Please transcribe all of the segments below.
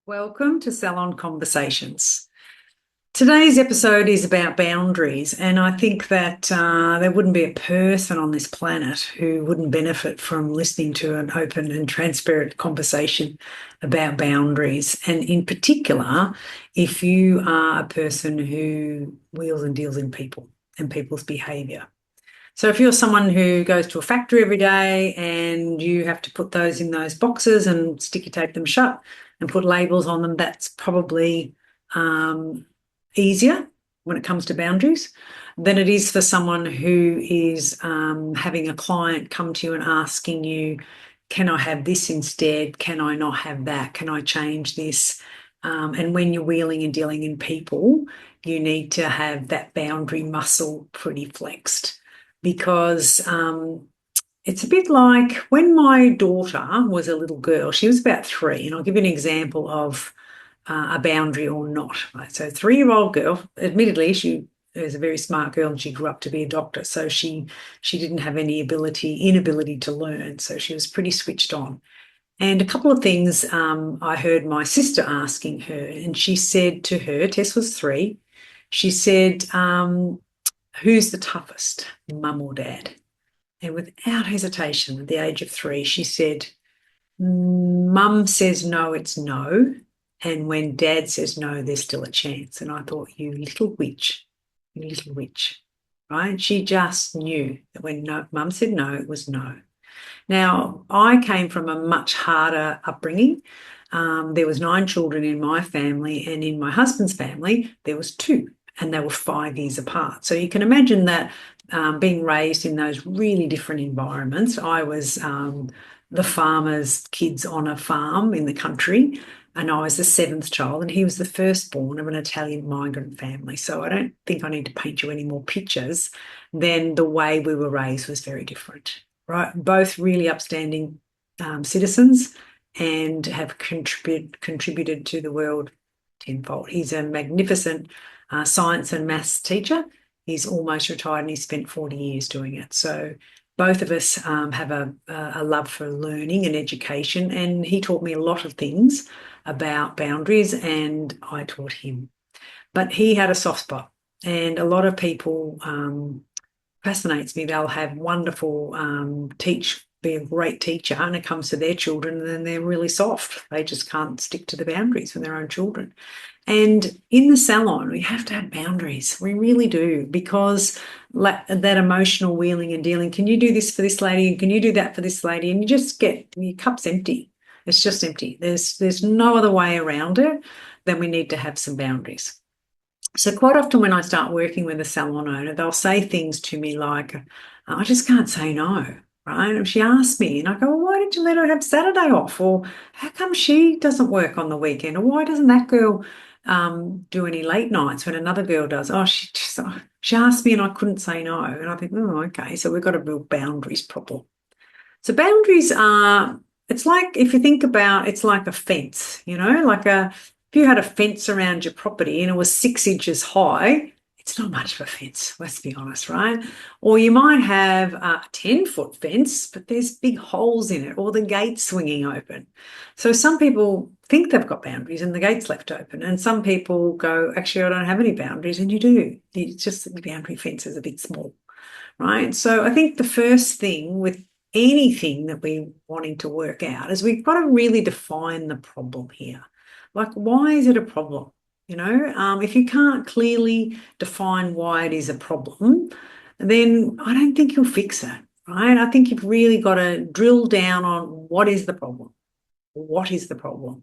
Welcome to Salon Conversations. Today's episode is about boundaries, and I think that there wouldn't be a person on this planet who wouldn't benefit from listening to an open and transparent conversation about boundaries. And in particular, if you are a person who wheels and deals in people and people's behaviour. So if you're someone who goes to a factory every day and you have to put those in those boxes and sticky tape them shut and put labels on them, that's probably easier when it comes to boundaries than it is for someone who is having a client come to you and asking you, can I have this instead? Can I not have that? Can I change this? And when you're wheeling and dealing in people, you need to have that boundary muscle pretty flexed because it's a bit like when my daughter was a little girl, she was about 3, and I'll give you an example of a boundary or not. Right? So 3-year-old girl, admittedly, she was a very smart girl and she grew up to be a doctor. So she didn't have any inability to learn. So she was pretty switched on. And a couple of things I heard my sister asking her, and she said to her, Tess was 3, she said, who's the toughest, mum or dad? And without hesitation, at the age of 3, she said, Mum says no, it's no. And when Dad says no, there's still a chance. And I thought, you little witch, right? She just knew that when Mum said no, it was no. Now, I came from a much harder upbringing. There was 9 children in my family, and in my husband's family, there was 2, and they were 5 years apart. So you can imagine that being raised in those really different environments. I was the farmer's kids on a farm in the country, and I was the 7th child, and he was the firstborn of an Italian migrant family. So I don't think I need to paint you any more pictures than the way we were raised was very different, right? Both really upstanding citizens and have contributed to the world tenfold. He's a magnificent science and maths teacher. He's almost retired and he spent 40 years doing it. So both of us have a love for learning and education, and he taught me a lot of things about boundaries and I taught him. But he had a soft spot, and a lot of people fascinates me. They'll have wonderful be a great teacher, and it comes to their children, and then they're really soft. They just can't stick to the boundaries with their own children. And in the salon, we have to have boundaries. We really do, because that emotional wheeling and dealing, can you do this for this lady? And can you do that for this lady? And you just get, your cup's empty. It's just empty. There's no other way around it than we need to have some boundaries. So quite often when I start working with a salon owner, they'll say things to me like, I just can't say no, right? And she asks me, and I go, well, why did you let her have Saturday off? Or how come she doesn't work on the weekend? Or why doesn't that girl do any late nights when another girl does? Oh, she asked me and I couldn't say no. And I think, oh, okay, so we've got to build boundaries properly. So boundaries are, it's like, if you think about, it's like a fence, if you had a fence around your property and it was 6 inches high, it's not much of a fence, let's be honest, right? Or you might have a 10-foot fence, but there's big holes in it, or the gate's swinging open. So some people think they've got boundaries and the gate's left open, and some people go, actually, I don't have any boundaries, and you do. It's just that the boundary fence is a bit small, right? So I think the first thing with anything that we're wanting to work out is we've got to really define the problem here. Like, why is it a problem? If you can't clearly define why it is a problem, then I don't think you'll fix it, right? I think you've really got to drill down on what is the problem. What is the problem?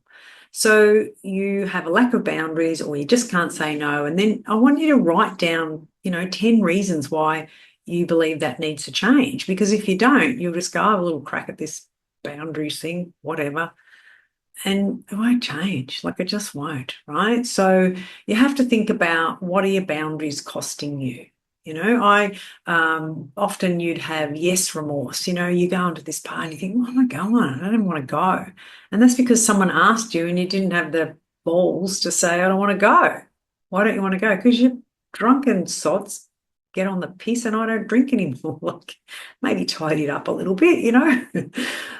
So you have a lack of boundaries, or you just can't say no. And then I want you to write down, 10 reasons why you believe that needs to change. Because if you don't, you'll just go, a little crack at this boundaries thing, whatever. And it won't change, like it just won't, right? So you have to think about, what are your boundaries costing you? I often you'd have yes remorse. You go into this party and you think, well, I'm not going, I don't want to go. And that's because someone asked you and you didn't have the balls to say, I don't want to go. Why don't you want to go? Because you're drunken sods, get on the piss and I don't drink anymore. Like, maybe tidy it up a little bit,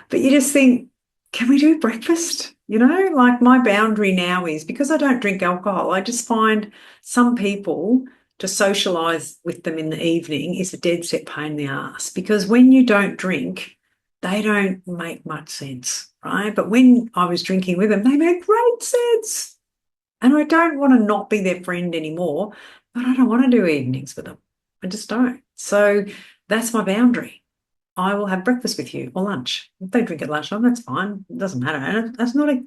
but you just think, can we do breakfast? Like my boundary now is because I don't drink alcohol, I just find some people to socialize with them in the evening is a dead set pain in the ass because when you don't drink, they don't make much sense, right? But when I was drinking with them, they make great sense. And I don't want to not be their friend anymore, but I don't want to do evenings with them. I just don't. So that's my boundary. I will have breakfast with you or lunch. If they drink at lunchtime, that's fine. It doesn't matter. And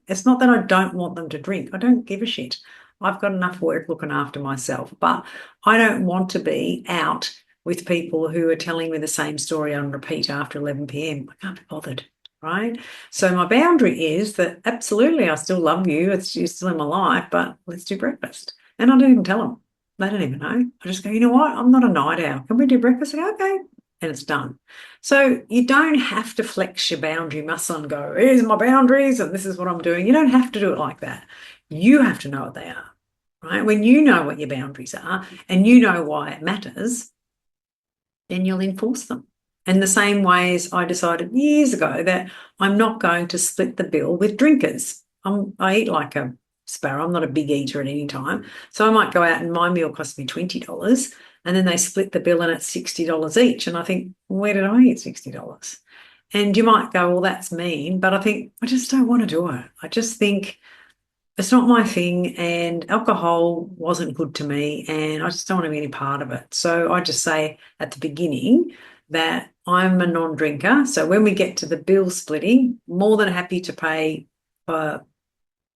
it's not that I don't want them to drink. I don't give a shit. I've got enough work looking after myself, but I don't want to be out with people who are telling me the same story on repeat after 11 p.m. I can't be bothered, right? So my boundary is that absolutely I still love you. You're still in my life, but let's do breakfast. And I don't even tell them. They don't even know. I just go, you know what? I'm not a night owl. Can we do breakfast? I go, okay. And it's done. So you don't have to flex your boundary muscle and go, here's my boundaries and this is what I'm doing. You don't have to do it like that. You have to know what they are, right? When you know what your boundaries are and you know why it matters, then you'll enforce them. And the same way as I decided years ago that I'm not going to split the bill with drinkers. I eat like a sparrow. I'm not a big eater at any time. So I might go out and my meal costs me $20 and then they split the bill and it's $60 each. And I think, where did I get $60? And you might go, well, that's mean. But I think, I just don't want to do it. I just think it's not my thing and alcohol wasn't good to me and I just don't want to be any part of it. So I just say at the beginning that I'm a non-drinker. So when we get to the bill splitting, more than happy to pay for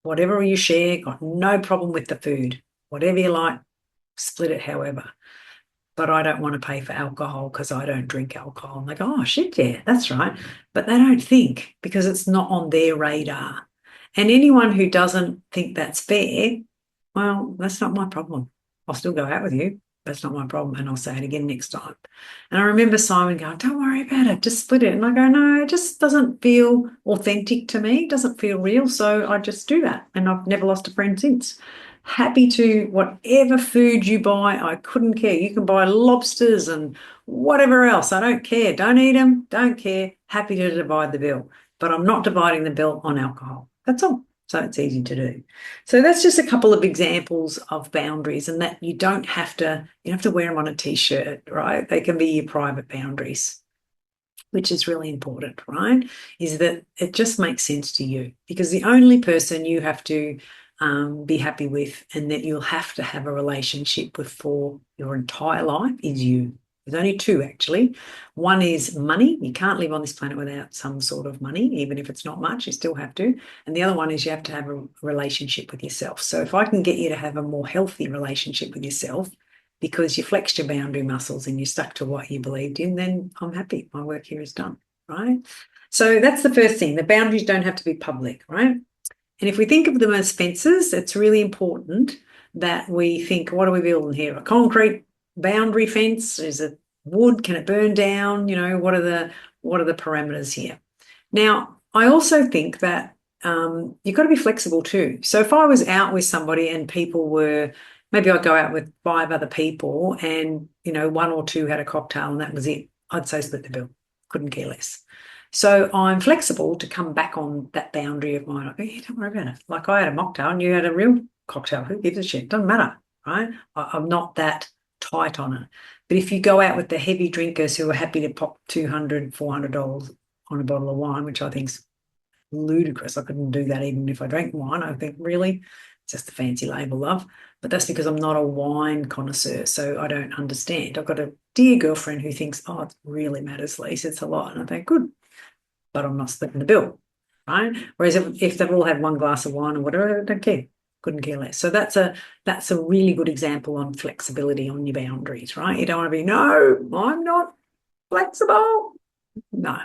whatever you share, got no problem with the food. Whatever you like, split it however. But I don't want to pay for alcohol because I don't drink alcohol. And they go, oh, shit, yeah, that's right. But they don't think because it's not on their radar. And anyone who doesn't think that's fair, well, that's not my problem. I'll still go out with you. That's not my problem. And I'll say it again next time. And I remember Simon going, don't worry about it. Just split it. And I go, no, it just doesn't feel authentic to me. It doesn't feel real. So I just do that. And I've never lost a friend since. Happy to whatever food you buy. I couldn't care. You can buy lobsters and whatever else. I don't care. Don't eat them. Don't care. Happy to divide the bill. But I'm not dividing the bill on alcohol. That's all. So it's easy to do. So that's just a couple of examples of boundaries and that you don't have to wear them on a t-shirt, right? They can be your private boundaries, which is really important, right? Is that it just makes sense to you because the only person you have to be happy with and that you'll have to have a relationship with for your entire life is you. There's only two, actually. One is money. You can't live on this planet without some sort of money, even if it's not much, you still have to. And the other one is you have to have a relationship with yourself. So if I can get you to have a more healthy relationship with yourself because you flexed your boundary muscles and you stuck to what you believed in, then I'm happy. My work here is done, right? So that's the first thing. The boundaries don't have to be public, right? And if we think of them as fences, it's really important that we think, what are we building here? A concrete boundary fence? Is it wood? Can it burn down? What are the parameters here? Now, I also think that you've got to be flexible too. So if I was out with somebody and people were, maybe I'd go out with 5 other people and, 1 or 2 had a cocktail and that was it. I'd say split the bill. Couldn't care less. So I'm flexible to come back on that boundary of mine. I go, yeah, don't worry about it. Like I had a mocktail and you had a real cocktail. Who gives a shit? Doesn't matter, right? I'm not that tight on it. But if you go out with the heavy drinkers who are happy to pop $200, $400 on a bottle of wine, which I think's ludicrous. I couldn't do that even if I drank wine. I think, really, it's just a fancy label, love. But that's because I'm not a wine connoisseur, so I don't understand. I've got a dear girlfriend who thinks, oh, it really matters, Lisa. It's a lot. And I think, good, but I'm not splitting the bill, right? Whereas if they've all had 1 glass of wine or whatever, I don't care. Couldn't care less. So that's a really good example on flexibility on your boundaries, right? You don't want to be, no, I'm not flexible. No.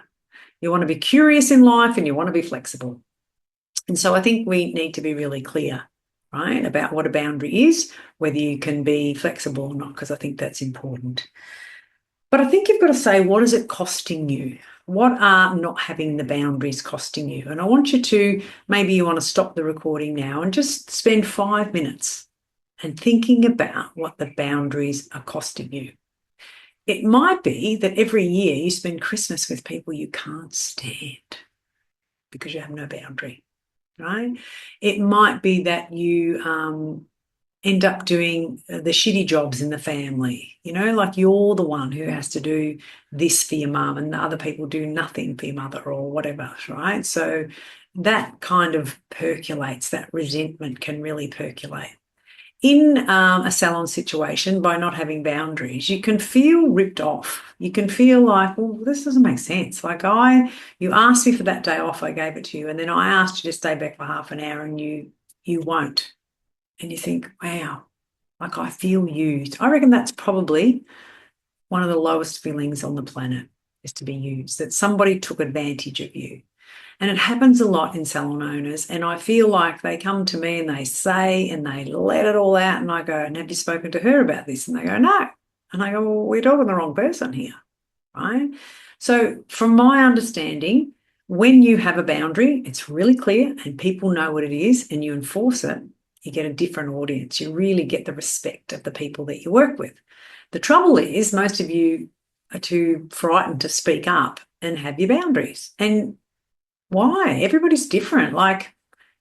You want to be curious in life and you want to be flexible. And so I think we need to be really clear, right, about what a boundary is, whether you can be flexible or not, because I think that's important. But I think you've got to say, what is it costing you? What are not having the boundaries costing you? And I want you to, maybe you want to stop the recording now and just spend 5 minutes and thinking about what the boundaries are costing you. It might be that every year you spend Christmas with people you can't stand because you have no boundary. right? It might be that you end up doing the shitty jobs in the family, like you're the one who has to do this for your mum and the other people do nothing for your mother or whatever, right? So that kind of percolates, that resentment can really percolate. In a salon situation, by not having boundaries, you can feel ripped off. You can feel like, well, this doesn't make sense. Like you asked me for that day off, I gave it to you, and then I asked you to stay back for half an hour, and you won't. And you think, wow, like I feel used. I reckon that's probably one of the lowest feelings on the planet, is to be used, that somebody took advantage of you. And it happens a lot in salon owners. And I feel like they come to me and they say and they let it all out. And I go, and have you spoken to her about this? And they go, no. And I go, well, we're talking to the wrong person here, right? So from my understanding, when you have a boundary, it's really clear and people know what it is and you enforce it, you get a different audience. You really get the respect of the people that you work with. The trouble is most of you are too frightened to speak up and have your boundaries. And why? Everybody's different. Like,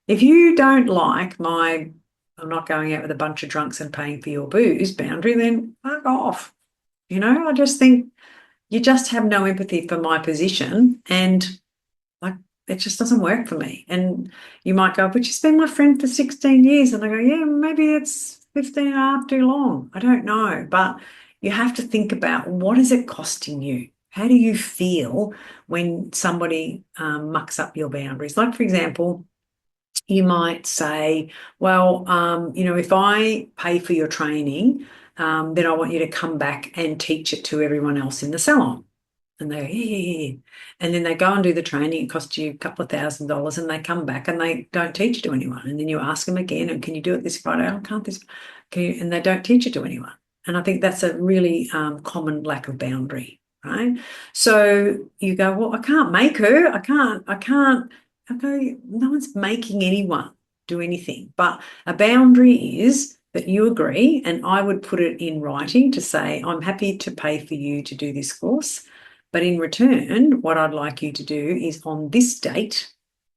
if you don't like my, I'm not going out with a bunch of drunks and paying for your booze boundary, then fuck off. I just think you just have no empathy for my position and like it just doesn't work for me. And you might go, but you've been my friend for 16 years. And I go, yeah, maybe it's 15 and a half too long. I don't know. But you have to think about, what is it costing you? How do you feel when somebody mucks up your boundaries? Like, for example, you might say, well, if I pay for your training, then I want you to come back and teach it to everyone else in the salon. And they go, yeah. And then they go and do the training. It costs you a couple of $1,000 and they come back and they don't teach it to anyone. And then you ask them again, and can you do it this Friday? Oh, can't this? And they don't teach it to anyone. And I think that's a really common lack of boundary, right? So you go, well, I can't make her. I can't. I go, no one's making anyone do anything. But a boundary is that you agree, and I would put it in writing to say, I'm happy to pay for you to do this course. But in return, what I'd like you to do is on this date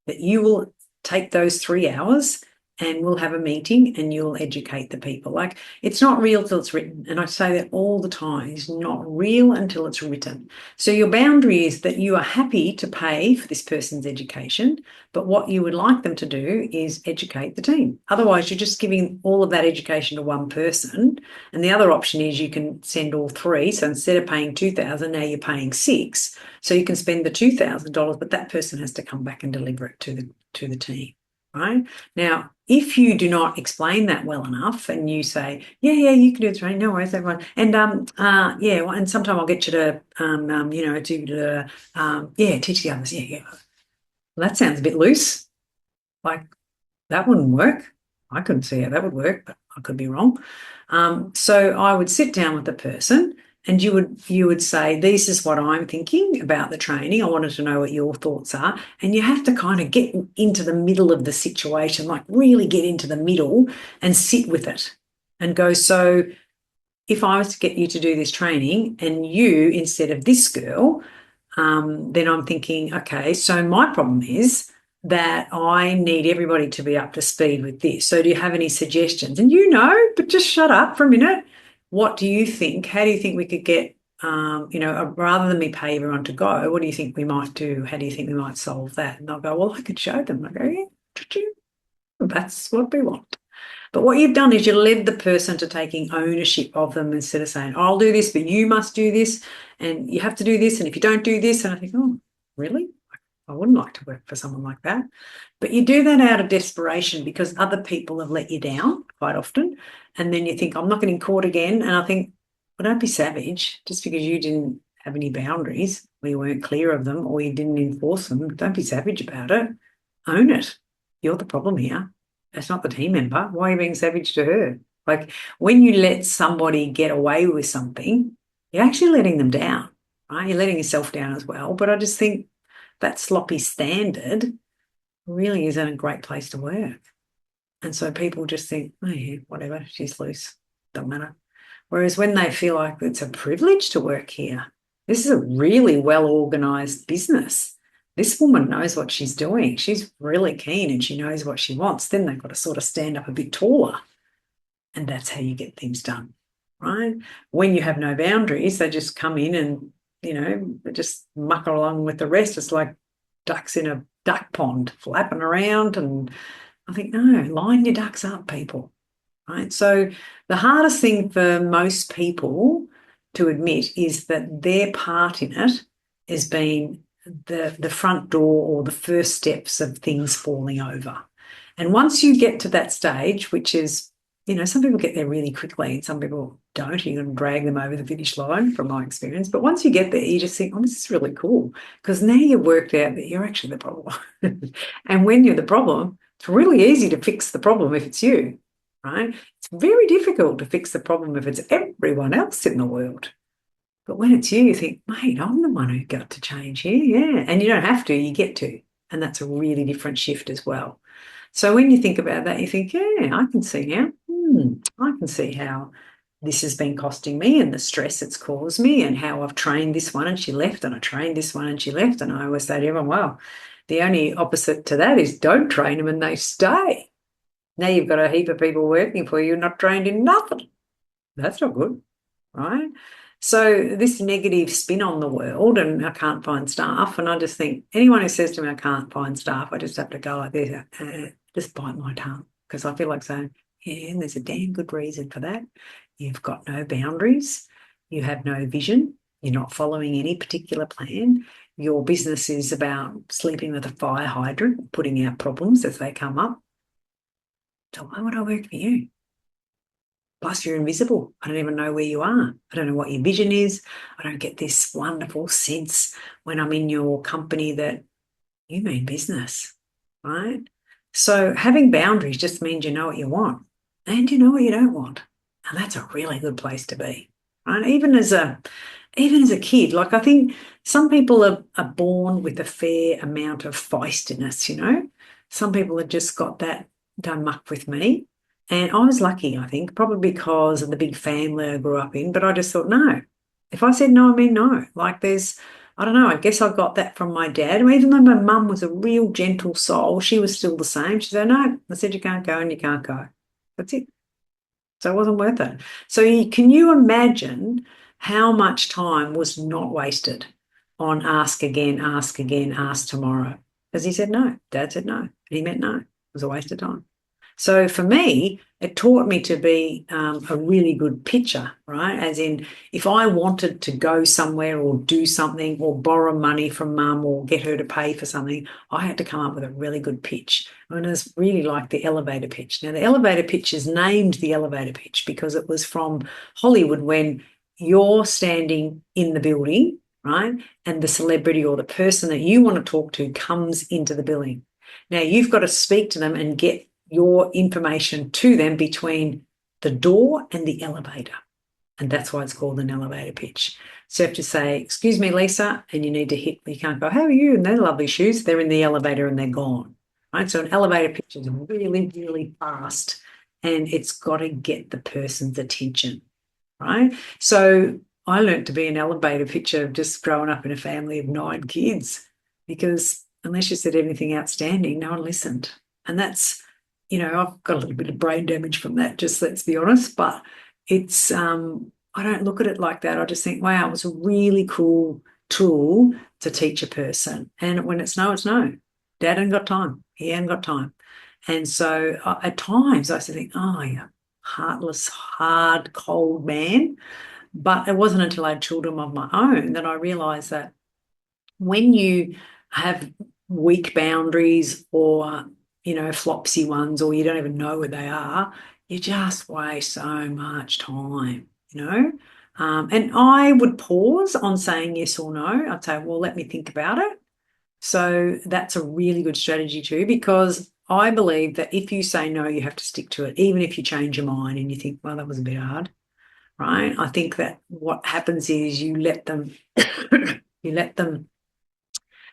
that you will take those 3 hours and we'll have a meeting and you'll educate the people. Like, it's not real till it's written. And I say that all the time. It's not real until it's written. So your boundary is that you are happy to pay for this person's education, but what you would like them to do is educate the team. Otherwise, you're just giving all of that education to one person. And the other option is you can send all three. So instead of paying $2,000, now you're paying $6,000. So you can spend the $2,000, but that person has to come back and deliver it to the team. Right? Now, if you do not explain that well enough and you say, yeah, you can do it, right? No worries, everyone. And yeah, and sometime I'll get you to teach the others. Yeah. Well, that sounds a bit loose. Like, that wouldn't work. I couldn't see how that would work, but I could be wrong. So I would sit down with the person and you would say, this is what I'm thinking about the training. I wanted to know what your thoughts are. And you have to kind of get into the middle of the situation, like really get into the middle and sit with it and go, so if I was to get you to do this training and you, instead of this girl, then I'm thinking, okay, so my problem is that I need everybody to be up to speed with this. So do you have any suggestions? And but just shut up for a minute. What do you think? How do you think we could get, rather than me pay everyone to go, what do you think we might do? How do you think we might solve that? And they'll go, well, I could show them. I go, yeah, that's what we want. But what you've done is you led the person to taking ownership of them instead of saying, I'll do this, but you must do this, and you have to do this, and if you don't do this, and I think, oh, really? I wouldn't like to work for someone like that. But you do that out of desperation because other people have let you down quite often. And then you think, I'm not getting caught again. And I think, well, don't be savage. Just because you didn't have any boundaries or you weren't clear of them or you didn't enforce them, don't be savage about it. Own it. You're the problem here. That's not the team member. Why are you being savage to her? Like, when you let somebody get away with something, you're actually letting them down, right? You're letting yourself down as well. But I just think that sloppy standard really isn't a great place to work. And so people just think, oh, yeah, whatever, she's loose, don't matter. Whereas when they feel like it's a privilege to work here, this is a really well-organised business. this woman knows what she's doing. She's really keen and she knows what she wants. Then they've got to sort of stand up a bit taller. And that's how you get things done, right? When you have no boundaries, they just come in and, they just muck along with the rest. It's like ducks in a duck pond flapping around. And I think, no, line your ducks up, people, right? So the hardest thing for most people to admit is that their part in it has been the front door or the first steps of things falling over. And once you get to that stage, which is, some people get there really quickly and some people don't. You can drag them over the finish line from my experience. But once you get there, you just think, oh, this is really cool because now you've worked out that you're actually the problem. And when you're the problem, it's really easy to fix the problem if it's you, right? It's very difficult to fix the problem if it's everyone else in the world. But when it's you think, mate, I'm the one who got to change here. Yeah. And you don't have to, you get to. And that's a really different shift as well. So when you think about that, you think, yeah, I can see now. I can see how this has been costing me and the stress it's caused me and how I've trained this one and she left and I trained this one and she left. And I always say to everyone, well, the only opposite to that is don't train them and they stay. Now you've got a heap of people working for you not trained in nothing. That's not good, right? So this negative spin on the world and I can't find staff, and I just think anyone who says to me I can't find staff, I just have to go like this, just bite my tongue because I feel like saying, yeah, and there's a damn good reason for that. You've got no boundaries. You have no vision. You're not following any particular plan. Your business is about sleeping with a fire hydrant, putting out problems as they come up. So why would I work for you? Plus, you're invisible. I don't even know where you are. I don't know what your vision is. I don't get this wonderful sense when I'm in your company that you mean business, right? So having boundaries just means you know what you want and you know what you don't want. And that's a really good place to be, right? Even as a kid, like I think some people are born with a fair amount of feistiness, Some people have just got that done muck with me. And I was lucky, I think, probably because of the big family I grew up in. But I just thought, no, if I said no, I mean no. Like I don't know, I guess I got that from my dad. Even though my mum was a real gentle soul, she was still the same. She said, no, I said you can't go and you can't go. That's it. So it wasn't worth it. So can you imagine how much time was not wasted on ask again, ask tomorrow? Because he said no. Dad said no. He meant no. It was a waste of time. So for me, it taught me to be a really good pitcher, right? As in, if I wanted to go somewhere or do something or borrow money from mum or get her to pay for something, I had to come up with a really good pitch. And it's really like the elevator pitch. Now, the elevator pitch is named the elevator pitch because it was from Hollywood when you're standing in the building, right? And the celebrity or the person that you want to talk to comes into the building. Now, you've got to speak to them and get your information to them between the door and the elevator. And that's why it's called an elevator pitch. So you have to say, excuse me, Lisa, and you need to you can't go, how are you? And they're lovely shoes. They're in the elevator and they're gone. Right? So an elevator pitch is really, really fast and it's got to get the person's attention. Right? So I learned to be an elevator pitcher just growing up in a family of 9 kids because unless you said anything outstanding, no one listened. And that's, I've got a little bit of brain damage from that, just let's be honest, but it's, I don't look at it like that. I just think, wow, it was a really cool tool to teach a person. And when it's no, it's no. Dad ain't got time. He ain't got time. And so at times I used to think, oh, yeah, heartless, hard, cold man. But it wasn't until I had children of my own that I realised that when you have weak boundaries or flopsy ones, or you don't even know where they are, you just waste so much time, And I would pause on saying yes or no. I'd say, well, let me think about it. So that's a really good strategy too, because I believe that if you say no, you have to stick to it, even if you change your mind and you think, well, that was a bit hard, right? I think that what happens is you let them,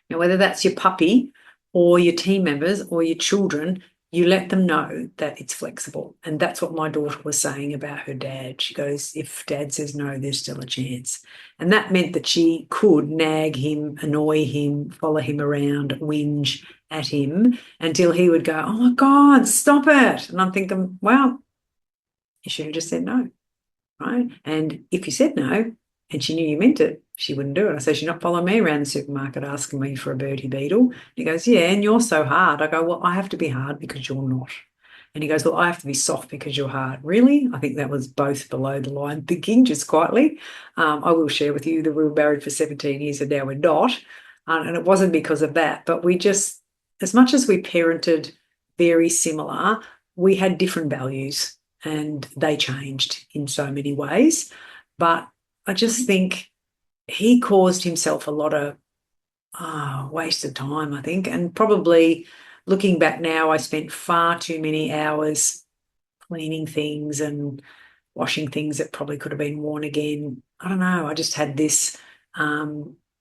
whether that's your puppy or your team members or your children, you let them know that it's flexible. And that's what my daughter was saying about her dad. She goes, if dad says no, there's still a chance. And that meant that she could nag him, annoy him, follow him around, whinge at him until he would go, oh my God, stop it. And I'm thinking, well, you should have just said no, right? And if you said no and she knew you meant it, she wouldn't do it. I said, she's not following me around the supermarket asking me for a Bertie Beetle. He goes, yeah, and you're so hard. I go, well, I have to be hard because you're not. And he goes, well, I have to be soft because you're hard. Really? I think that was both below the line thinking, just quietly. I will share with you that we were married for 17 years and now we're not. And it wasn't because of that, but we just, as much as we parented very similar, we had different values and they changed in so many ways. But I just think he caused himself a lot of wasted time, I think. And probably looking back now, I spent far too many hours cleaning things and washing things that probably could have been worn again. I don't know. I just had this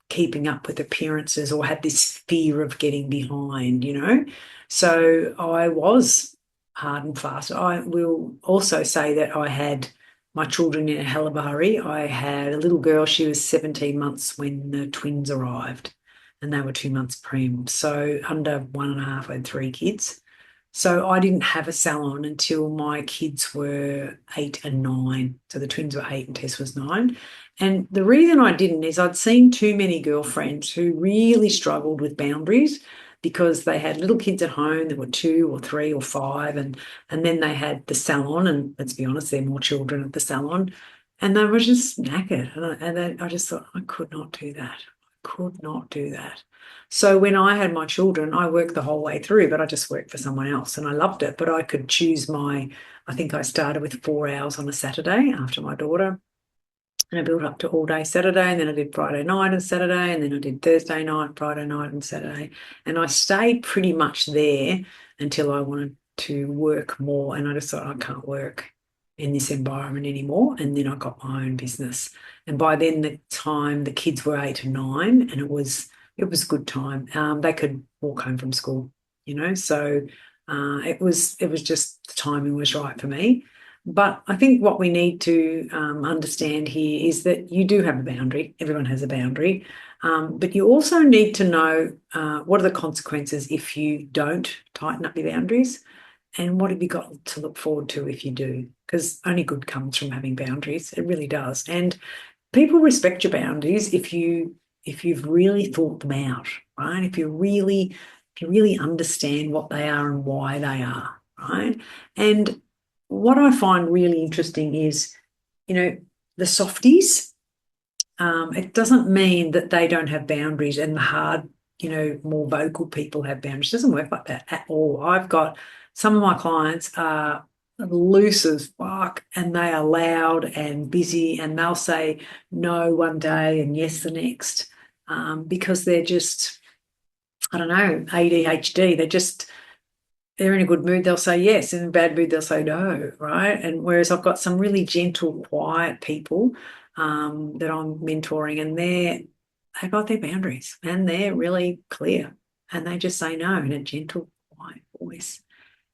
keeping up with appearances or had this fear of getting behind, you know. So I was hard and fast. I will also say that I had my children in a hell of a hurry. I had a little girl, she was 17 months when the twins arrived, and they were 2 months preem. So under 1.5, I had 3 kids. So I didn't have a salon until my kids were 8 and 9. So the twins were 8 and Tess was 9. And the reason I didn't is I'd seen too many girlfriends who really struggled with boundaries because they had little kids at home that were 2 or 3 or 5, and then they had the salon, and let's be honest, there are more children at the salon, and they were just knackered. And then I just thought, I could not do that. I could not do that. So when I had my children, I worked the whole way through, but I just worked for someone else and I loved it. But I could choose I think I started with 4 hours on a Saturday after my daughter. And I built up to all day Saturday, and then I did Friday night and Saturday, and then I did Thursday night, Friday night, and Saturday. And I stayed pretty much there until I wanted to work more. And I just thought, I can't work in this environment anymore. And then I got my own business. And by then, the time the kids were 8 and 9, and it was a good time. They could walk home from school, you know. So it was just the timing was right for me. But I think what we need to understand here is that you do have a boundary. Everyone has a boundary. But you also need to know what are the consequences if you don't tighten up your boundaries, and what have you got to look forward to if you do? Because only good comes from having boundaries. It really does. And people respect your boundaries if you've really thought them out, right? If you really understand what they are and why they are, right? And what I find really interesting is, the softies. It doesn't mean that they don't have boundaries and the hard, more vocal people have boundaries. It doesn't work like that at all. I've got some of my clients are loose as fuck and they are loud and busy, and they'll say no one day and yes the next, because they're just, I don't know, ADHD. They're in a good mood, they'll say yes. In a bad mood, they'll say no, right? And whereas I've got some really gentle, quiet people that I'm mentoring, and they've got their boundaries and they're really clear, and they just say no in a gentle, quiet voice.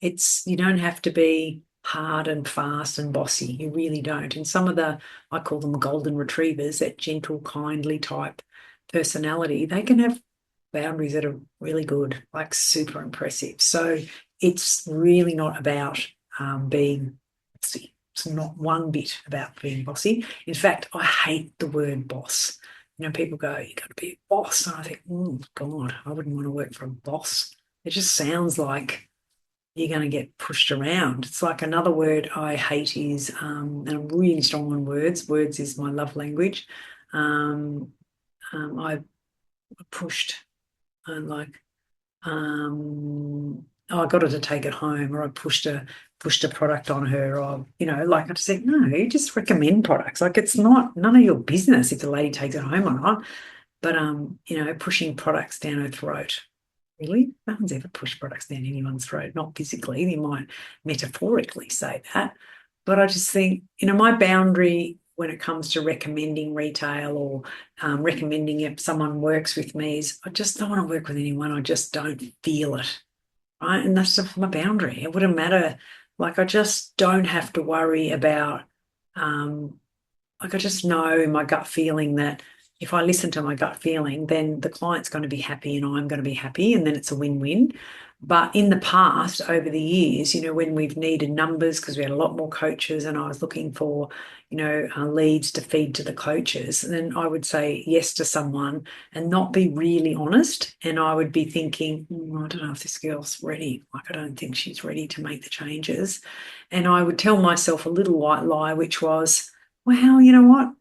You don't have to be hard and fast and bossy. You really don't. And I call them golden retrievers, that gentle, kindly type personality, they can have boundaries that are really good, like super impressive. So it's really not about being bossy. It's not one bit about being bossy. In fact, I hate the word boss. People go, you got to be a boss. And I think, oh, God, I wouldn't want to work for a boss. It just sounds like you're going to get pushed around. It's like another word I hate is, and I'm really strong on words. Words is my love language. I pushed, like, I got her to take it home, or I pushed a product on her, or like I just said, no, you just recommend products. Like, it's not none of your business if the lady takes it home or not. But pushing products down her throat. Really? No one's ever pushed products down anyone's throat, not physically. They might metaphorically say that. But I just think, my boundary when it comes to recommending retail or recommending if someone works with me is I just don't want to work with anyone. I just don't feel it. right? And that's just my boundary. It wouldn't matter. Like I just don't have to worry about, um, like I just know in my gut feeling that if I listen to my gut feeling, then the client's going to be happy and I'm going to be happy, and then it's a win-win. But in the past, over the years, when we've needed numbers because we had a lot more coaches and I was looking for, leads to feed to the coaches, then I would say yes to someone and not be really honest. And I would be thinking, I don't know if this girl's ready. Like, I don't think she's ready to make the changes. And I would tell myself a little white lie, which was, well, you know what?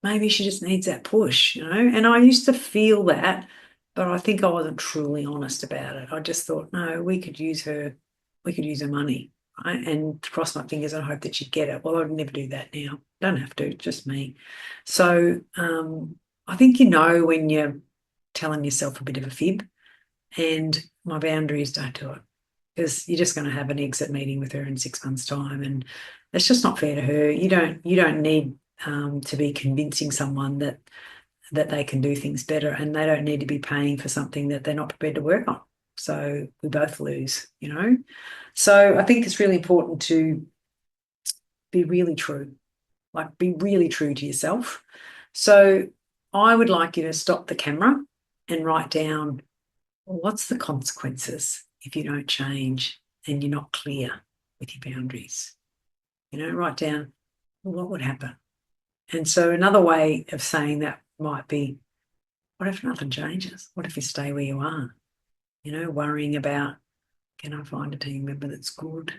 Maybe she just needs that push, And I used to feel that, but I think I wasn't truly honest about it. I just thought, no, we could use her money, right? And cross my fingers and hope that she'd get it. Well, I'd never do that now. Don't have to, just me. So I think when you're telling yourself a bit of a fib, and my boundaries don't do it because you're just going to have an exit meeting with her in 6 months' time, and it's just not fair to her. You don't need to be convincing someone that they can do things better, and they don't need to be paying for something that they're not prepared to work on. So we both lose. So I think it's really important to be really true, like be really true to yourself. So I would like you to stop the camera and write down, well, what's the consequences if you don't change and you're not clear with your boundaries? Write down, well, what would happen? And so another way of saying that might be, what if nothing changes? What if you stay where you are? Worrying about, can I find a team member that's good?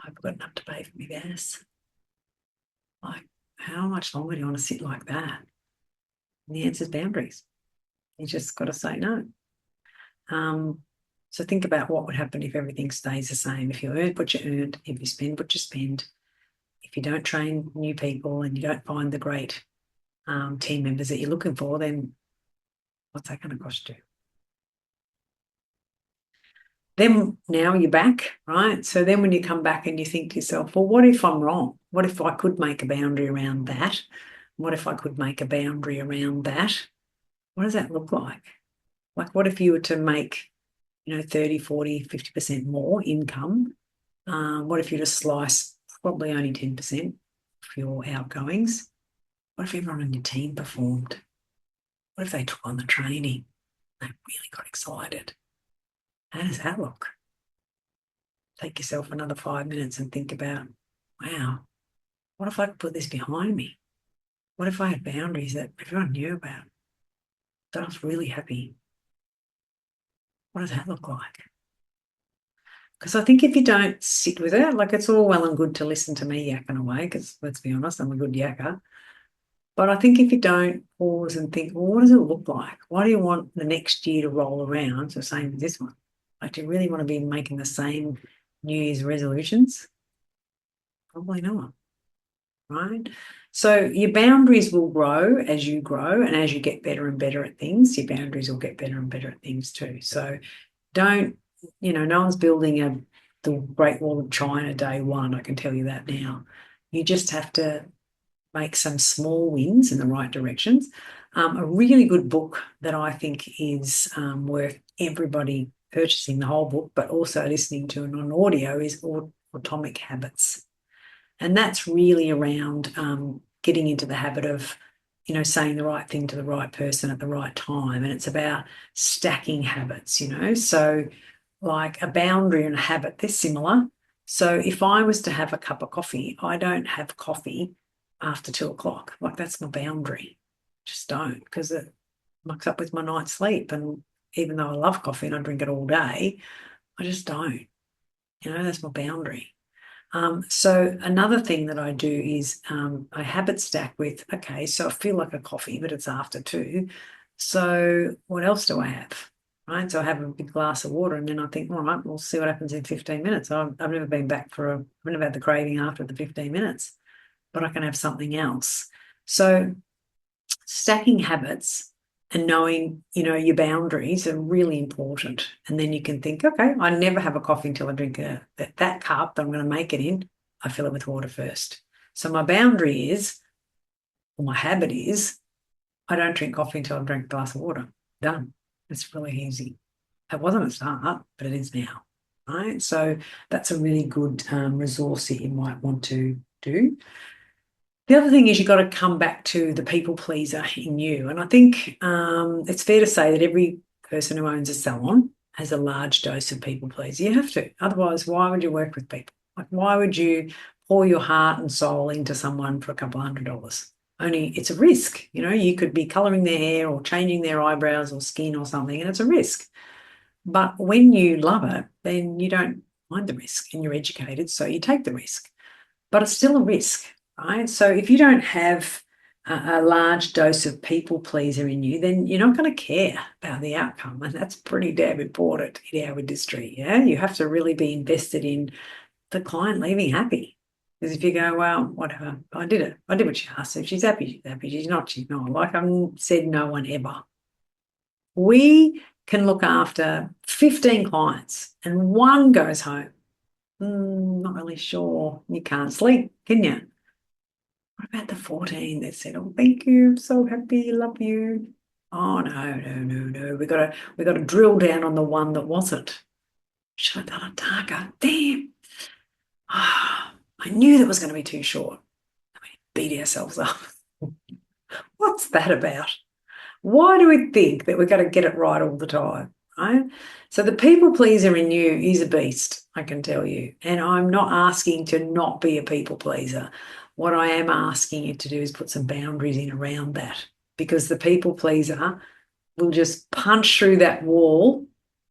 I've got enough to pay for my gas. Like, how much longer do you want to sit like that? And the answer is boundaries. You just got to say no. So think about what would happen if everything stays the same. If you earn what you earned, if you spend what you spend, if you don't train new people and you don't find the great team members that you're looking for, then what's that going to cost you? Then now you're back, right? So then when you come back and you think to yourself, well, what if I'm wrong? What if I could make a boundary around that? What if I could make a boundary around that? What does that look like? Like, what if you were to make, 30, 40, 50% more income? What if you just slice probably only 10% of your outgoings? What if everyone on your team performed? What if they took on the training? They really got excited. How does that look? Take yourself another 5 minutes and think about, wow, what if I could put this behind me? What if I had boundaries that everyone knew about? That I was really happy. What does that look like? Because I think if you don't sit with it, like it's all well and good to listen to me yakking away, because let's be honest, I'm a good yakker. But I think if you don't pause and think, well, what does it look like? Why do you want the next year to roll around? So same as this one. Like, do you really want to be making the same New Year's resolutions? Probably not, right? So your boundaries will grow as you grow, and as you get better and better at things, your boundaries will get better and better at things too. So don't, no one's building the Great Wall of China day one. I can tell you that now. You just have to make some small wins in the right directions. A really good book that I think is worth everybody purchasing the whole book, but also listening to it on audio, is Atomic Habits. And that's really around getting into the habit of, saying the right thing to the right person at the right time. And it's about stacking habits. So like a boundary and a habit, they're similar. So if I was to have a cup of coffee, I don't have coffee after 2 o'clock. Like, that's my boundary. Just don't, because it mucks up with my night's sleep. And even though I love coffee and I drink it all day, I just don't. That's my boundary. So another thing that I do is I habit stack with, okay, so I feel like a coffee, but it's after 2. So what else do I have? Right. So I have a big glass of water, and then I think, all right, we'll see what happens in 15 minutes. I've never been back I've never had the craving after the 15 minutes, but I can have something else. So stacking habits and knowing, your boundaries are really important. And then you can think, okay, I never have a coffee until I drink that cup that I'm going to make it in. I fill it with water first. So my boundary is, or my habit is, I don't drink coffee until I drink a glass of water. Done. It's really easy. It wasn't a start, but it is now, right? So that's a really good resource that you might want to do. The other thing is you've got to come back to the people pleaser in you. And I think it's fair to say that every person who owns a salon has a large dose of people pleaser. You have to. Otherwise, why would you work with people? Like, why would you pour your heart and soul into someone for a couple of $100? Only it's a risk. You could be colouring their hair or changing their eyebrows or skin or something, and it's a risk. But when you love it, then you don't mind the risk and you're educated, so you take the risk. But it's still a risk, right? So if you don't have a large dose of people pleaser in you, then you're not going to care about the outcome. And that's pretty damn important in our industry. Yeah. You have to really be invested in the client leaving happy. Because if you go, well, whatever, I did it. I did what she asked. If she's happy, she's happy. She's not, she's not. Like I've said, no one ever. We can look after 15 clients and one goes home. Not really sure. You can't sleep, can you? What about the 14 that said, oh, thank you, I'm so happy, love you? Oh, no, no, no, no. We got to drill down on the one that wasn't. Should have done it darker. Damn. Ah, I knew that was going to be too short. We beat ourselves up. What's that about? Why do we think that we're going to get it right all the time? Right? So the people pleaser in you is a beast, I can tell you. And I'm not asking to not be a people pleaser. What I am asking you to do is put some boundaries in around that, because the people pleaser will just punch through that wall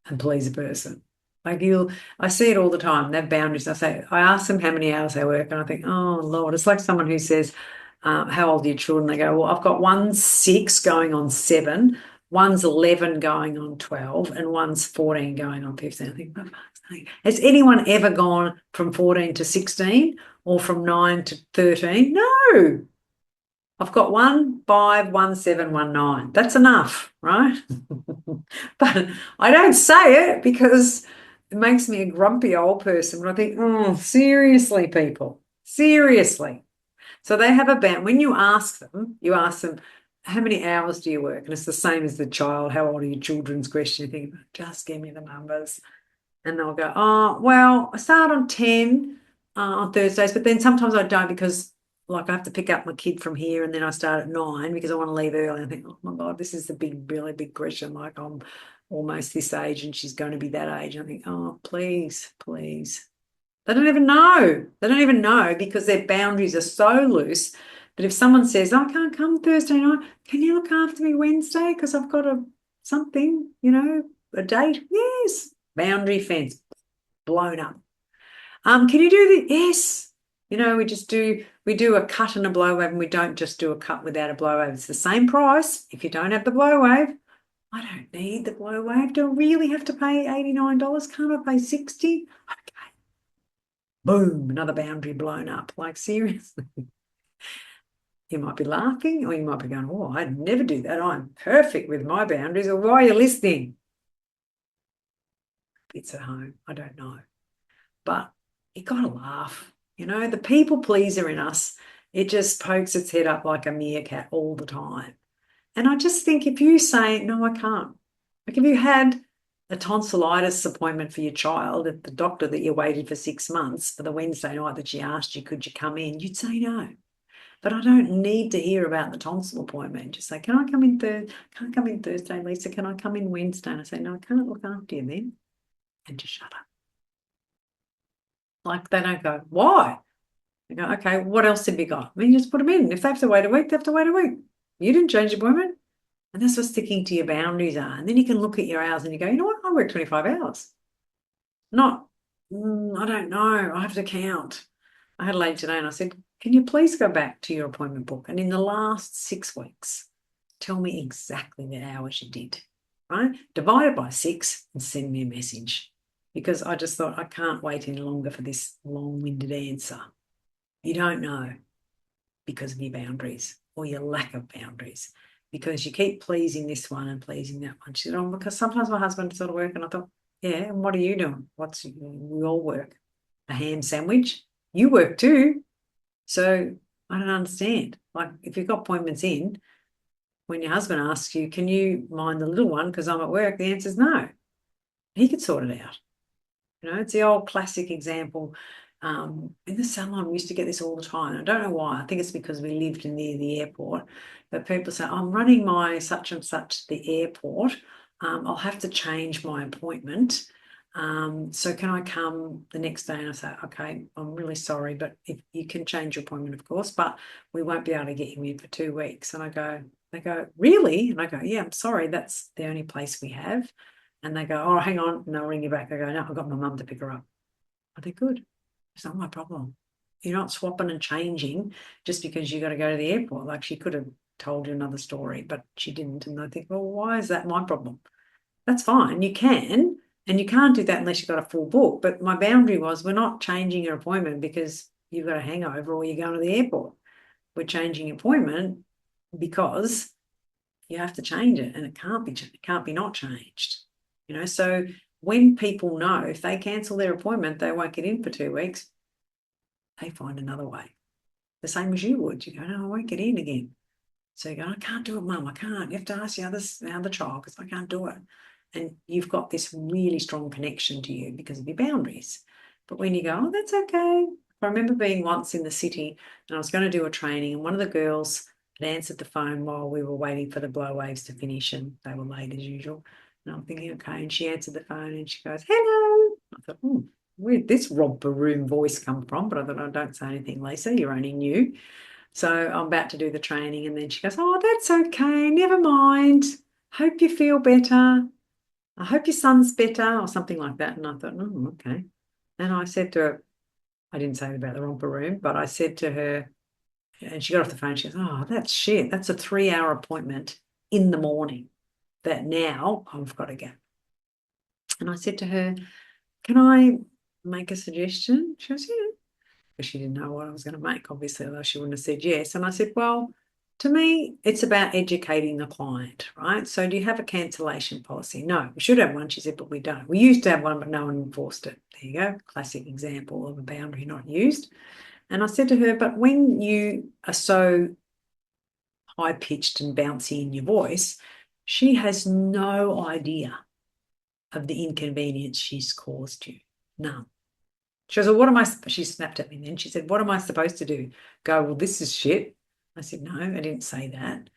and please a person. I see it all the time. They have boundaries. I ask them how many hours they work, and I think, oh Lord, it's like someone who says, how old are your children? They go, well, I've got one's 6 going on 7, one's 11 going on 12, and one's 14 going on 15. I think, has anyone ever gone from 14 to 16 or from 9 to 13? No. I've got 1, 5, 1, 7, 1, 9. That's enough, right? But I don't say it because it makes me a grumpy old person. But I think, oh, seriously, people, seriously. So they have a band. When you ask them, how many hours do you work? And it's the same as the child, how old are your children's question? You think, just give me the numbers. And they'll go, oh, well, I start on 10 on Thursdays, but then sometimes I don't because like I have to pick up my kid from here and then I start at 9 because I want to leave early. I think, oh my God, this is the really big question. Like I'm almost this age and she's going to be that age. And I think, oh, please, please. They don't even know. They don't even know because their boundaries are so loose that if someone says, I can't come Thursday night, can you look after me Wednesday because I've got something, a date? Yes. Boundary fence blown up. Can you do the yes? We do a cut and a blow wave, and we don't just do a cut without a blow wave. It's the same price. If you don't have the blow wave, I don't need the blow wave. Do I really have to pay $89? Can't I pay 60? Okay. Boom, another boundary blown up. Like seriously. You might be laughing or you might be going, oh, I'd never do that. I'm perfect with my boundaries. Or why are you listening? It's at home. I don't know. But you got to laugh. The people pleaser in us, it just pokes its head up like a meerkat all the time. And I just think if you say, no, I can't. Like if you had a tonsillitis appointment for your child at the doctor that you waited for 6 months for the Wednesday night that she asked you, could you come in? You'd say no. But I don't need to hear about the tonsil appointment. Just say, can I come in Thursday, Lisa? Can I come in Wednesday? And I say, no, I can't look after you then. And just shut up. Like they don't go, why? They go, okay, what else have you got? I mean, you just put them in. If they have to wait a week, they have to wait a week. You didn't change the appointment. And that's what sticking to your boundaries are. And then you can look at your hours and you go, you know what? I work 25 hours. Not, I don't know. I have to count. I had a lady today and I said, can you please go back to your appointment book? And in the last 6 weeks, tell me exactly the hours you did, right? Divide it by 6 and send me a message. Because I just thought I can't wait any longer for this long-winded answer. You don't know because of your boundaries or your lack of boundaries, because you keep pleasing this one and pleasing that one. She said, oh, because sometimes my husband sort of work, and I thought, yeah, and what are you doing? We all work. A ham sandwich? You work too. So I don't understand. Like if you've got appointments in, when your husband asks you, can you mind the little one because I'm at work, the answer is no. He could sort it out. It's the old classic example. In the salon, we used to get this all the time. I don't know why. I think it's because we lived near the airport. But people say, I'm running my such and such to the airport. I'll have to change my appointment. So can I come the next day? And I say, okay, I'm really sorry, but if you can change your appointment, of course, but we won't be able to get you in for 2 weeks. And they go, really? And I go, yeah, I'm sorry. That's the only place we have. And they go, oh, hang on. And they'll ring you back. They go, no, I've got my mum to pick her up. I think, good. It's not my problem. You're not swapping and changing just because you got to go to the airport. Like, she could have told you another story, but she didn't. And I think, well, why is that my problem? That's fine. You can, and you can't do that unless you've got a full book. But my boundary was, we're not changing your appointment because you've got a hangover or you're going to the airport. We're changing your appointment because you have to change it, and it can't be not changed. So when people know if they cancel their appointment, they won't get in for 2 weeks, they find another way. The same as you would. You go, no, I won't get in again. So you go, I can't do it, Mum. I can't. You have to ask the other child because I can't do it. And you've got this really strong connection to you because of your boundaries. But when you go, oh, that's okay. I remember being once in the city and I was going to do a training, and one of the girls had answered the phone while we were waiting for the blow waves to finish, and they were late as usual. And I'm thinking, okay. And she answered the phone and she goes, hello. I thought, where'd this romper room voice come from? But I thought, oh, don't say anything, Lisa. You're only new. So I'm about to do the training, and then she goes, oh, that's okay. Never mind. Hope you feel better. I hope your son's better, or something like that. And I thought, oh, okay. And I said to her, I didn't say about the romper room, but I said to her, and she got off the phone. She goes, oh, that's shit. That's a 3-hour appointment in the morning that now I've got to go. And I said to her, can I make a suggestion? She goes, yeah. Because she didn't know what I was going to make, obviously, although she wouldn't have said yes. And I said, well, to me, it's about educating the client, right? So do you have a cancellation policy? No, we should have one. She said, but we don't. We used to have one, but no one enforced it. There you go. Classic example of a boundary not used. And I said to her, but when you are so high-pitched and bouncy in your voice, she has no idea of the inconvenience she's caused you. None. She goes, well, what am I? She snapped at me then. She said, what am I supposed to do? Go, well, this is shit. I said, no, I didn't say that.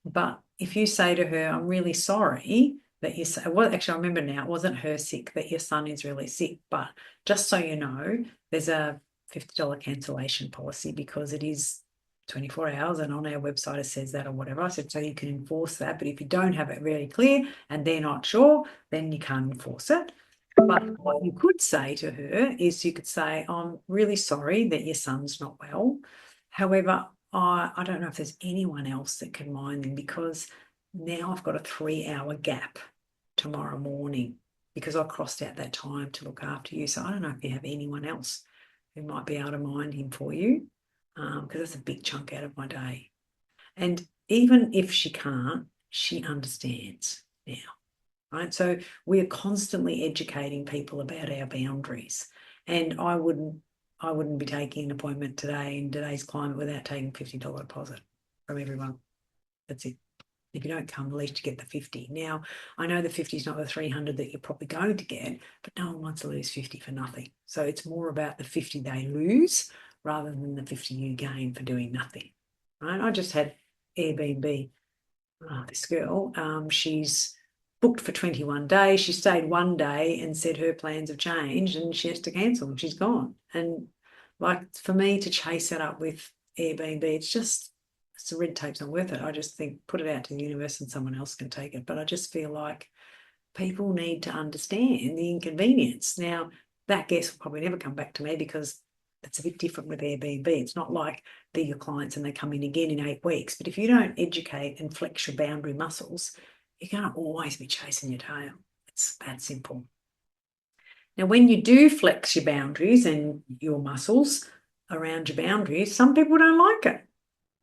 But if you say to her, I'm really sorry that you say, well, actually, I remember now, it wasn't her sick, that your son is really sick. But just so you know, there's a $50 cancellation policy because it is 24 hours, and on our website it says that or whatever. I said, so you can enforce that. But if you don't have it really clear and they're not sure, then you can't enforce it. But what you could say to her is, you could say, I'm really sorry that your son's not well. However, I don't know if there's anyone else that can mind them, because now I've got a 3-hour gap tomorrow morning because I crossed out that time to look after you. So I don't know if you have anyone else who might be able to mind him for you, because that's a big chunk out of my day. And even if she can't, she understands now. Right? So we are constantly educating people about our boundaries. And I wouldn't be taking an appointment today in today's climate without taking $50 deposit from everyone. That's it. If you don't come, at least you get the 50. Now, I know the 50 is not the 300 that you're probably going to get, but no one wants to lose 50 for nothing. So it's more about the 50 they lose rather than the 50 you gain for doing nothing. Right? I just had Airbnb. This girl, she's booked for 21 days. She stayed one day and said her plans have changed and she has to cancel, and she's gone. And like, for me to chase that up with Airbnb, it's the red tape's not worth it. I just think, put it out to the universe and someone else can take it. But I just feel like people need to understand the inconvenience. Now, that guest will probably never come back to me because it's a bit different with Airbnb. It's not like they're your clients and they come in again in 8 weeks. But if you don't educate and flex your boundary muscles, you're going to always be chasing your tail. It's that simple. Now, when you do flex your boundaries and your muscles around your boundaries, some people don't like it.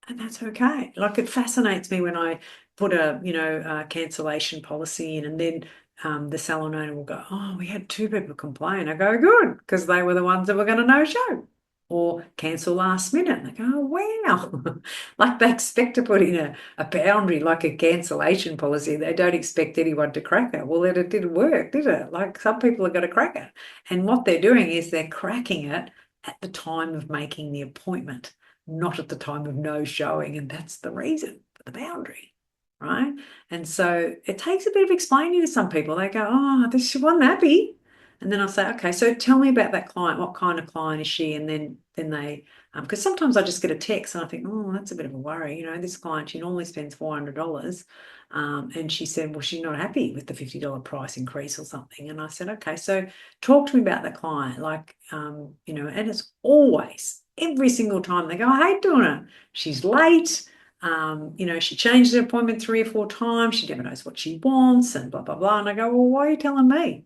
And that's okay. Like, it fascinates me when I put a cancellation policy in, and then the salon owner will go, oh, we had 2 people complain. I go, good, because they were the ones that were going to no show. or cancel last minute. And they go, oh, wow. Like they expect to put in a boundary, like a cancellation policy. They don't expect anyone to crack it. Well, then it didn't work, did it? Like some people are going to crack it. And what they're doing is they're cracking it at the time of making the appointment, not at the time of no showing. And that's the reason for the boundary. Right. And so it takes a bit of explaining to some people. They go, oh, she wasn't happy. And then I'll say, okay, so tell me about that client. What kind of client is she? And then they, because sometimes I just get a text and I think, oh, that's a bit of a worry. You know, this client, she normally spends $400. And she said, well, she's not happy with the $50 price increase or something. And I said, okay, so talk to me about that client. Like, you know, and it's always, every single time they go, I hate doing it. She's late. You know, she changed her appointment 3 or 4 times. She never knows what she wants and blah, blah, blah. And I go, well, why are you telling me?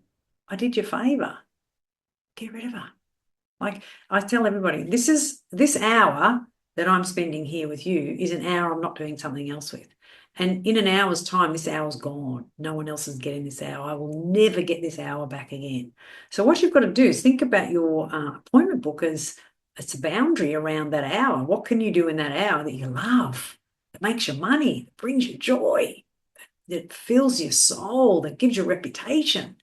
I did you a favor. Get rid of her. Like I tell everybody, this hour that I'm spending here with you is an hour I'm not doing something else with. And in an hour's time, this hour's gone. No one else is getting this hour. I will never get this hour back again. So what you've got to do is think about your appointment book as it's a boundary around that hour. What can you do in that hour that you love, that makes you money, that brings you joy, that fills your soul, that gives you a reputation?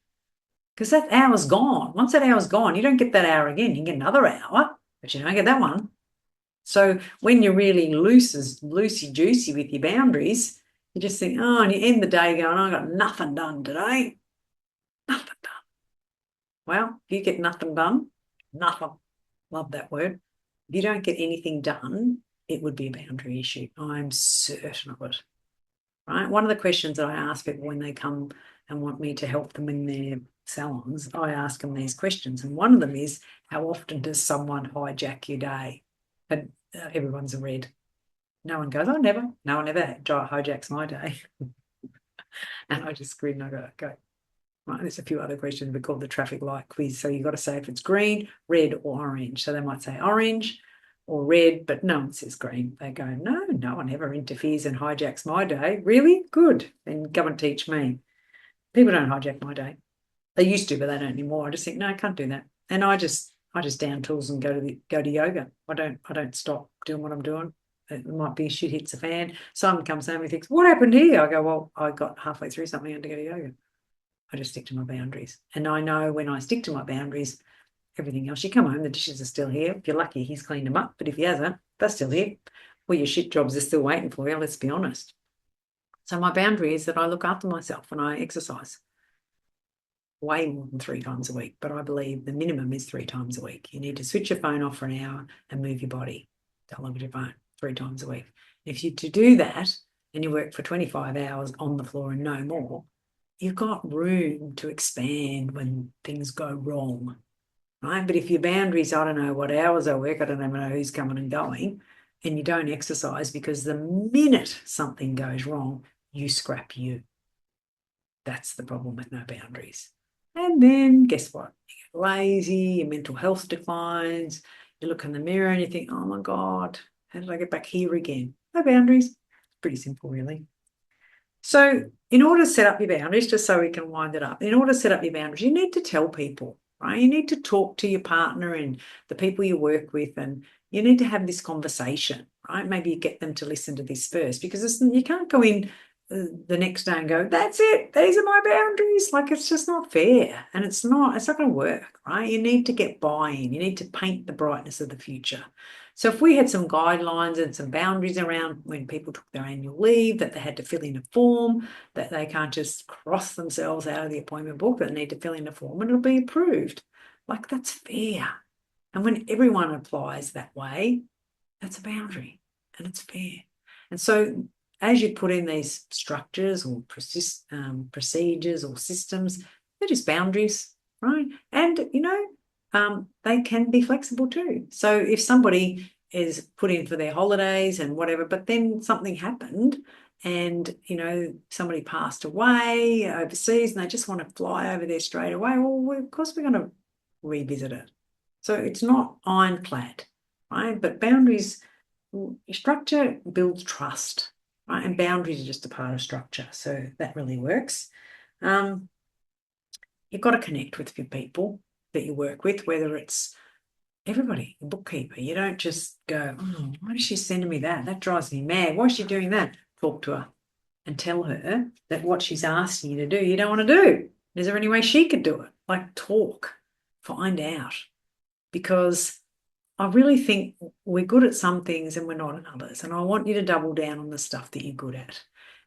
Because that hour's gone. Once that hour's gone, you don't get that hour again. You get another hour, but you don't get that one. So when you're really loosey juicy with your boundaries, you just think, oh, and you end the day going, I got nothing done today. Nothing done. Well, if you get nothing done, nothing. Love that word. If you don't get anything done, it would be a boundary issue. I'm certain of it. Right? One of the questions that I ask people when they come and want me to help them in their salons, I ask them these questions. And one of them is, how often does someone hijack your day? And everyone's a red. No one goes, oh, never. No one ever hijacks my day. And I just grin and I go, right, there's a few other questions we call the traffic light quiz. So you've got to say if it's green, red, or orange. So they might say orange or red, but no one says green. They go, no, no one ever interferes and hijacks my day. Really? Good. Then come and teach me. People don't hijack my day. They used to, but they don't anymore. I just think, no, I can't do that. And I just down tools and go to yoga. I don't stop doing what I'm doing. It might be shit hits the fan. Simon comes home and thinks, what happened here? I go, well, I got halfway through something and had to go to yoga. I just stick to my boundaries. And I know when I stick to my boundaries, everything else, you come home, the dishes are still here. If you're lucky, he's cleaned them up. But if he hasn't, they're still here. Well, your shit jobs are still waiting for you, let's be honest. So my boundary is that I look after myself and I exercise way more than 3 times a week. But I believe the minimum is 3 times a week. You need to switch your phone off for an hour and move your body. Don't look at your phone 3 times a week. If you to do that and you work for 25 hours on the floor and no more, you've got room to expand when things go wrong, right? But if your boundaries, I don't know what hours I work, I don't even know who's coming and going, and you don't exercise because the minute something goes wrong, you scrap you. That's the problem with no boundaries. And then guess what? You get lazy, your mental health declines, you look in the mirror and you think, oh my God, how did I get back here again? No boundaries. Pretty simple, really. So in order to set up your boundaries, just so we can wind it up, in order to set up your boundaries, you need to tell people, right? You need to talk to your partner and the people you work with, and you need to have this conversation, right? Maybe you get them to listen to this first, because you can't go in the next day and go, that's it, these are my boundaries. Like, it's just not fair, and it's not going to work, right? You need to get buy-in. You need to paint the brightness of the future. So if we had some guidelines and some boundaries around when people took their annual leave, that they had to fill in a form, that they can't just cross themselves out of the appointment book, but they need to fill in a form and it'll be approved. Like, that's fair. And when everyone applies that way, that's a boundary and it's fair. And so as you put in these structures or procedures or systems, they're just boundaries, right? And, they can be flexible too. So if somebody is put in for their holidays and whatever, but then something happened and, somebody passed away overseas and they just want to fly over there straight away, well, of course we're going to revisit it. So it's not ironclad, right? But boundaries, structure builds trust, right? And boundaries are just a part of structure. So that really works. You've got to connect with your people that you work with, whether it's Everybody, the bookkeeper. You don't just go, oh, why is she sending me that? That drives me mad. Why is she doing that? Talk to her and tell her that what she's asking you to do, you don't want to do. Is there any way she could do it? Like, talk, find out. Because I really think we're good at some things and we're not at others. And I want you to double down on the stuff that you're good at.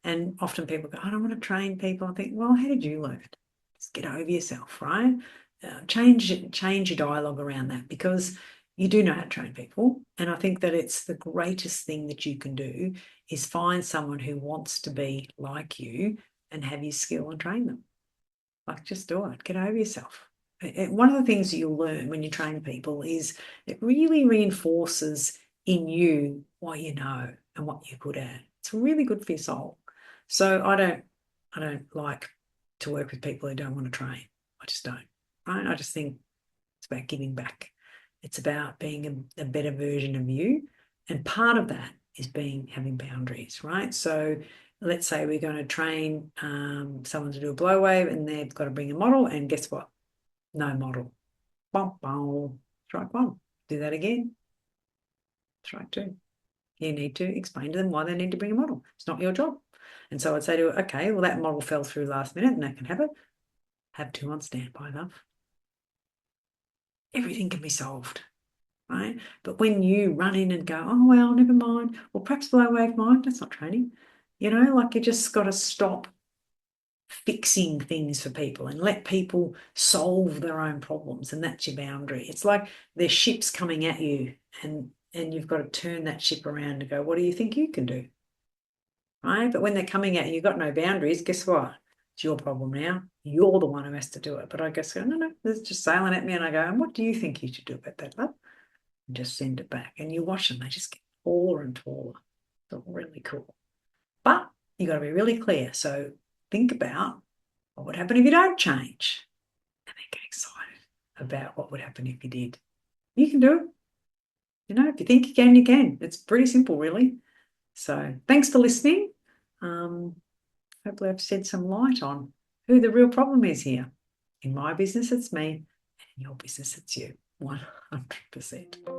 And often people go, I don't want to train people. I think, well, how did you learn it? Just get over yourself, right? Change your dialogue around that, because you do know how to train people. And I think that it's the greatest thing that you can do is find someone who wants to be like you and have you skill and train them. Like, just do it. Get over yourself. One of the things that you'll learn when you train people is it really reinforces in you what you know and what you're good at. It's really good for your soul. So I don't like to work with people who don't want to train. I just don't. Right? I just think it's about giving back. It's about being a better version of you. And part of that is having boundaries, right? So let's say we're going to train someone to do a blow wave and they've got to bring a model, and guess what? No model. Bom, bom. Strike one. Do that again. Strike two. You need to explain to them why they need to bring a model. It's not your job. And so I'd say to her, okay, well, that model fell through last minute and they can have it. Have two on standby, love. Everything can be solved, right? But when you run in and go, oh, well, never mind, well, perhaps blow wave mine, that's not training. Like you just got to stop fixing things for people and let people solve their own problems. And that's your boundary. It's like there's ships coming at you and you've got to turn that ship around and go, what do you think you can do? Right? But when they're coming at you, you've got no boundaries, guess what? It's your problem now. You're the one who has to do it. But I guess, no, it's just sailing at me. And I go, and what do you think you should do about that, love? And just send it back. And you watch them, they just get taller and taller. It's really cool. But you got to be really clear. So think about what would happen if you don't change? And then get excited about what would happen if you did. You can do it. If you think you can, you can. It's pretty simple, really. So thanks for listening. Hopefully I've shed some light on who the real problem is here. In my business, it's me. And in your business, it's you. 100%.